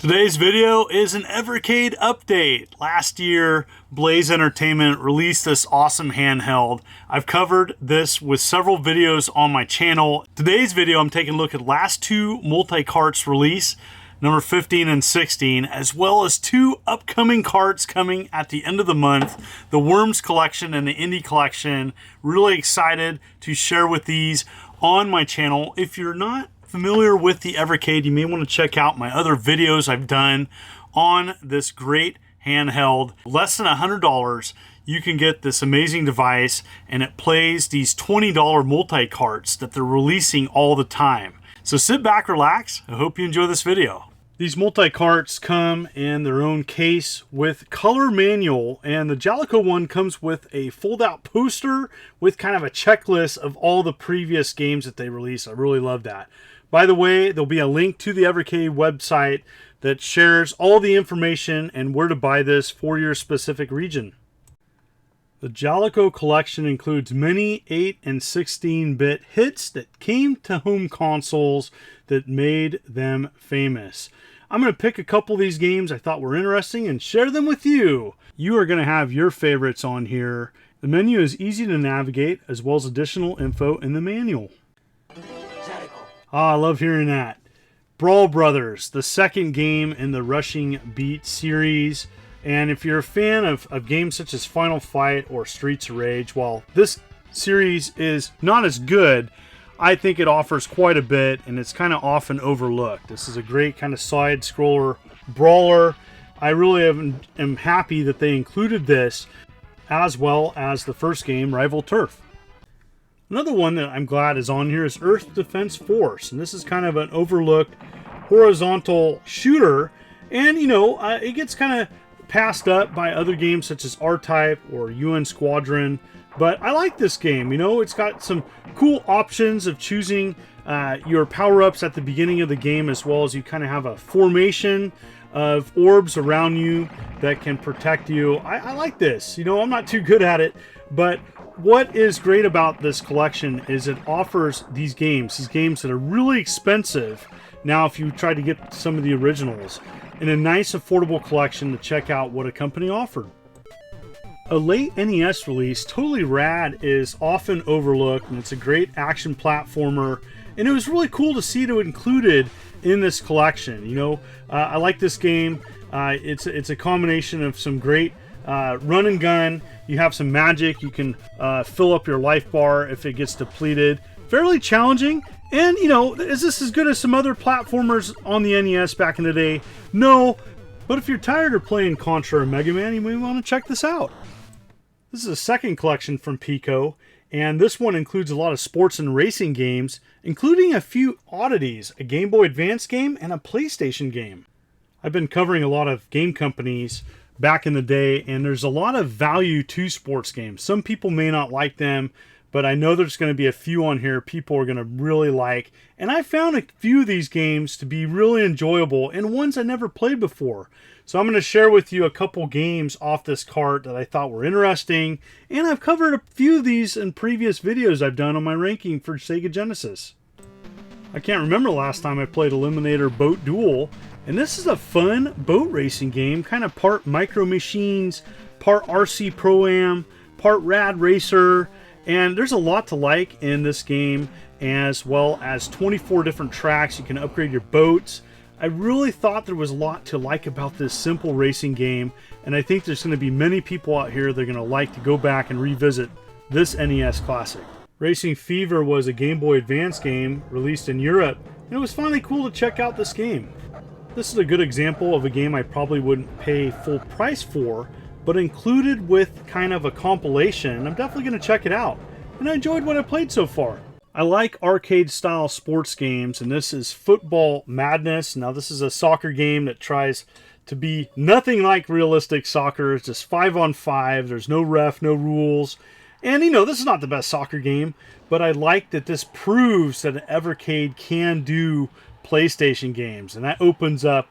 Today's video is an Evercade update. Last year, Blaze Entertainment released this awesome handheld. I've covered this with several videos on my channel. Today's video, I'm taking a look at last two multi-carts release, number 15 and 16, as well as two upcoming carts coming at the end of the month, the Worms Collection and the Indie Collection. Really excited to share with these on my channel. If you're not familiar with the Evercade, you may want to check out my other videos I've done on this great handheld. Less than $100, you can get this amazing device, and it plays these $20 multi-carts that they're releasing all the time. So sit back, relax. I hope you enjoy this video. These multi-carts come in their own case with color manual, and the Jaleco one comes with a fold-out poster with kind of a checklist of all the previous games that they released. I really love that. By the way, there'll be a link to the Evercade website that shares all the information and where to buy this for your specific region. The Jaleco Collection includes many 8 and 16-bit hits that came to home consoles that made them famous. I'm going to pick a couple of these games I thought were interesting and share them with you. You are going to have your favorites on here. The menu is easy to navigate, as well as additional info in the manual. I love hearing that. Brawl Brothers, the second game in the Rushing Beat series. And if you're a fan of games such as Final Fight or Streets of Rage, while this series is not as good, I think it offers quite a bit, and it's kind of often overlooked. This is a great kind of side-scroller brawler. I really am happy that they included this, as well as the first game, Rival Turf. Another one that I'm glad is on here is Earth Defense Force, and this is kind of an overlooked horizontal shooter, and you know, it gets kind of passed up by other games such as R-Type or UN Squadron, but I like this game. You know, it's got some cool options of choosing your power-ups at the beginning of the game, as well as you kind of have a formation of orbs around you that can protect you. I like this. You know, I'm not too good at it, but what is great about this collection is it offers these games that are really expensive now if you try to get some of the originals, in a nice affordable collection to check out what a company offered. A late NES release, Totally Rad, is often overlooked, and it's a great action platformer, and it was really cool to see it included in this collection. You know, I like this game. It's a combination of some great run and gun. You have some magic. You can fill up your life bar if it gets depleted. Fairly challenging. And, you know, is this as good as some other platformers on the NES back in the day? No. But if you're tired of playing Contra or Mega Man, you may want to check this out. This is a second collection from Piko, and this one includes a lot of sports and racing games, including a few oddities, a Game Boy Advance game and a PlayStation game. I've been covering a lot of game companies back in the day, and there's a lot of value to sports games. Some people may not like them, but I know there's going to be a few on here people are going to really like. And I found a few of these games to be really enjoyable and ones I never played before. So I'm going to share with you a couple games off this cart that I thought were interesting. And I've covered a few of these in previous videos I've done on my ranking for Sega Genesis. I can't remember the last time I played Eliminator Boat Duel. And this is a fun boat racing game, kind of part Micro Machines, part RC Pro-Am, part Rad Racer. And there's a lot to like in this game, as well as 24 different tracks. You can upgrade your boats. I really thought there was a lot to like about this simple racing game, and I think there's going to be many people out here that are going to like to go back and revisit this NES classic. Racing Fever was a Game Boy Advance game released in Europe, and it was finally cool to check out this game. This is a good example of a game I probably wouldn't pay full price for, but included with kind of a compilation. I'm definitely going to check it out, and I enjoyed what I played so far. I like arcade-style sports games, and this is Football Madness. Now, this is a soccer game that tries to be nothing like realistic soccer. It's just 5-on-5. There's no ref, no rules. And, you know, this is not the best soccer game, but I like that this proves that an Evercade can do PlayStation games, and that opens up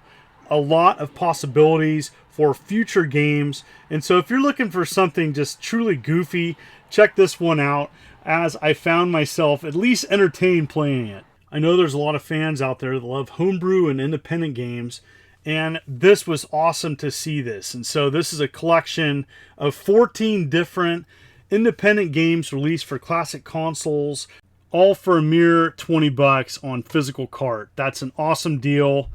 a lot of possibilities for future games. And so if you're looking for something just truly goofy, check this one out, as I found myself at least entertained playing it. I know there's a lot of fans out there that love homebrew and independent games, And this was awesome to see this. And so this is a collection of 14 different independent games released for classic consoles, all for a mere 20 bucks on physical cart. That's an awesome deal.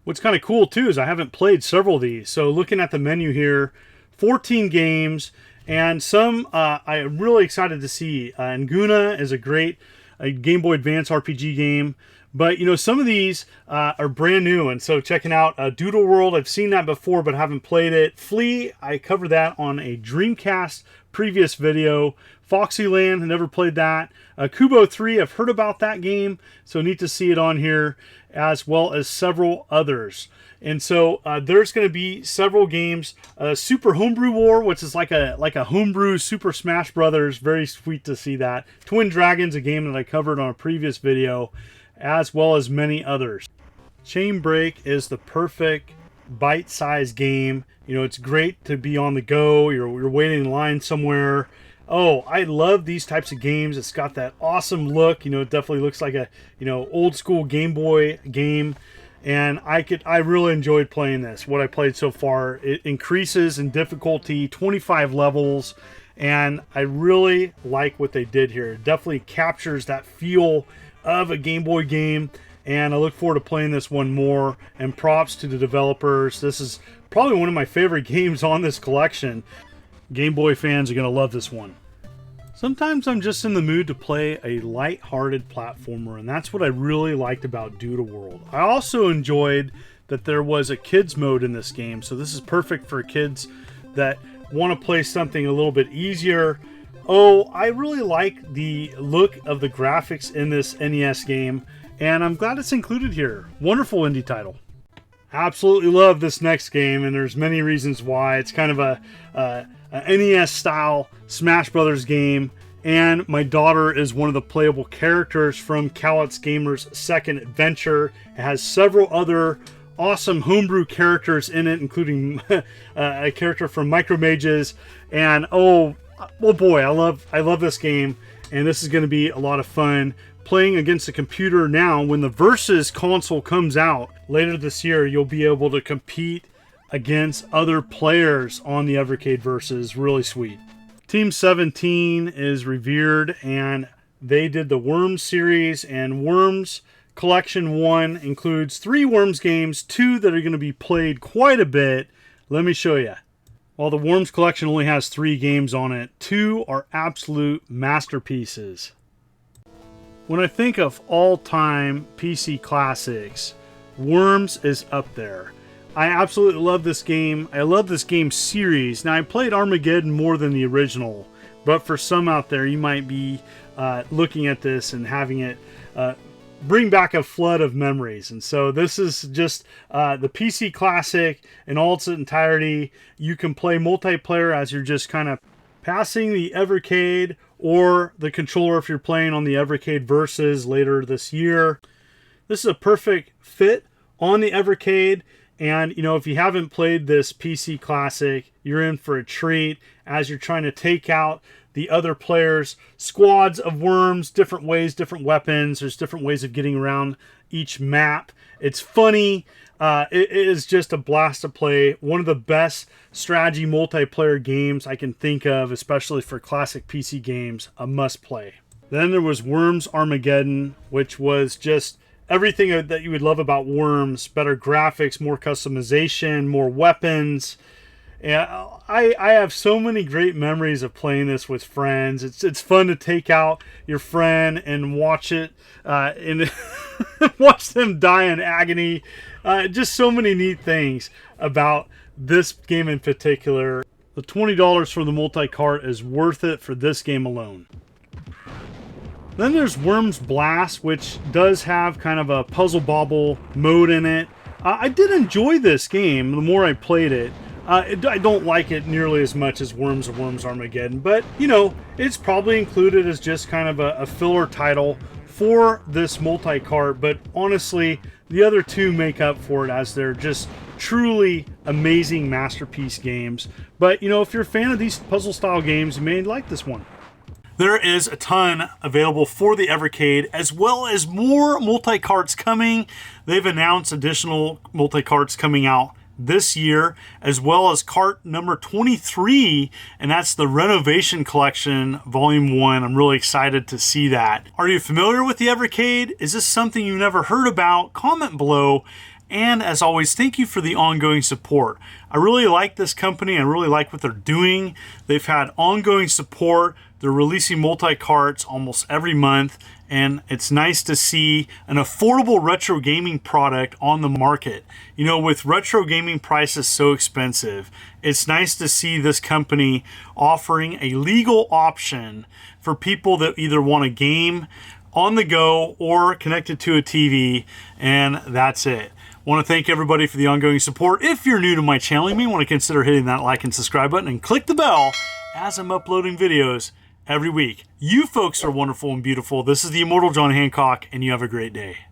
What's kind of cool too is I haven't played several of these. So looking at the menu here, 14 games, and some I'm really excited to see. Anguna is a great Game Boy Advance RPG game. But, you know, some of these are brand new, and so checking out Doodle World, I've seen that before but haven't played it. Flea, I covered that on a Dreamcast previous video. Foxy Land, I never played that. Kubo 3, I've heard about that game, so neat to see it on here, as well as several others. And so there's going to be several games. Super Homebrew War, which is like a homebrew Super Smash Brothers. Very sweet to see that. Twin Dragons, a game that I covered on a previous video, as well as many others. Chain Break is the perfect bite-sized game. You know, it's great to be on the go. You're waiting in line somewhere. Oh, I love these types of games. It's got that awesome look. You know, it definitely looks like a, you know, old school Game Boy game. And I really enjoyed playing this. What I played so far, it increases in difficulty, 25 levels, and I really like what they did here. It definitely captures that feel of a Game Boy game, and I look forward to playing this one more. And props to the developers. This is probably one of my favorite games on this collection. Game Boy fans are going to love this one. Sometimes I'm just in the mood to play a light-hearted platformer, and that's what I really liked about Doodle World. I also enjoyed that there was a kids mode in this game, so this is perfect for kids that want to play something a little bit easier. Oh, I really like the look of the graphics in this NES game, and I'm glad it's included here. Wonderful indie title. Absolutely love this next game, and there's many reasons why. It's kind of a NES-style Smash Brothers game, and my daughter is one of the playable characters from Cowlitz Gamer's second adventure. It has several other awesome homebrew characters in it, including a character from Micro Mages, and oh boy, I love this game, and this is going to be a lot of fun. Playing against a computer now, when the Versus console comes out later this year, you'll be able to compete against other players on the Evercade Versus. Really sweet. Team 17 is revered, and they did the Worms series, and Worms Collection 1 includes 3 Worms games, 2 that are going to be played quite a bit. Let me show you. While the Worms Collection only has 3 games on it, 2 are absolute masterpieces. When I think of all-time PC classics, Worms is up there. I absolutely love this game. I love this game series. Now, I played Armageddon more than the original, but for some out there, you might be looking at this and having it bring back a flood of memories. And so this is just the PC classic in all its entirety. You can play multiplayer as you're just kind of passing the Evercade or the controller if you're playing on the Evercade Versus later this year. This is a perfect fit on the Evercade. And, you know, if you haven't played this PC classic, you're in for a treat as you're trying to take out the other players' squads of worms, different ways, different weapons. There's different ways of getting around each map. It's funny. It is just a blast to play. One of the best strategy multiplayer games I can think of, especially for classic PC games, a must play. Then there was Worms Armageddon, which was just everything that you would love about Worms. Better graphics, more customization, more weapons. Yeah, I have so many great memories of playing this with friends. It's fun to take out your friend and watch it and watch them die in agony. Just so many neat things about this game in particular. The $20 for the multi-cart is worth it for this game alone. Then there's Worms Blast, which does have kind of a puzzle bobble mode in it. I did enjoy this game the more I played it. I don't like it nearly as much as Worms or Worms Armageddon, but, you know, it's probably included as just kind of a filler title for this multi-cart, but honestly, the other two make up for it as they're just truly amazing masterpiece games. But, you know, if you're a fan of these puzzle-style games, you may like this one. There is a ton available for the Evercade, as well as more multi-carts coming. They've announced additional multi-carts coming out this year, as well as cart number 23, and that's the Renovation Collection Volume 1. I'm really excited to see that. Are you familiar with the Evercade? Is this something you've never heard about? Comment below. And as always, thank you for the ongoing support. I really like this company. I really like what they're doing. They've had ongoing support. They're releasing multi-carts almost every month, and it's nice to see an affordable retro gaming product on the market. You know, with retro gaming prices so expensive, it's nice to see this company offering a legal option for people that either want a game on the go or connected to a TV, and that's it. I want to thank everybody for the ongoing support. If you're new to my channel, you may want to consider hitting that like and subscribe button and click the bell as I'm uploading videos every week. You folks are wonderful and beautiful. This is the Immortal John Hancock, and you have a great day.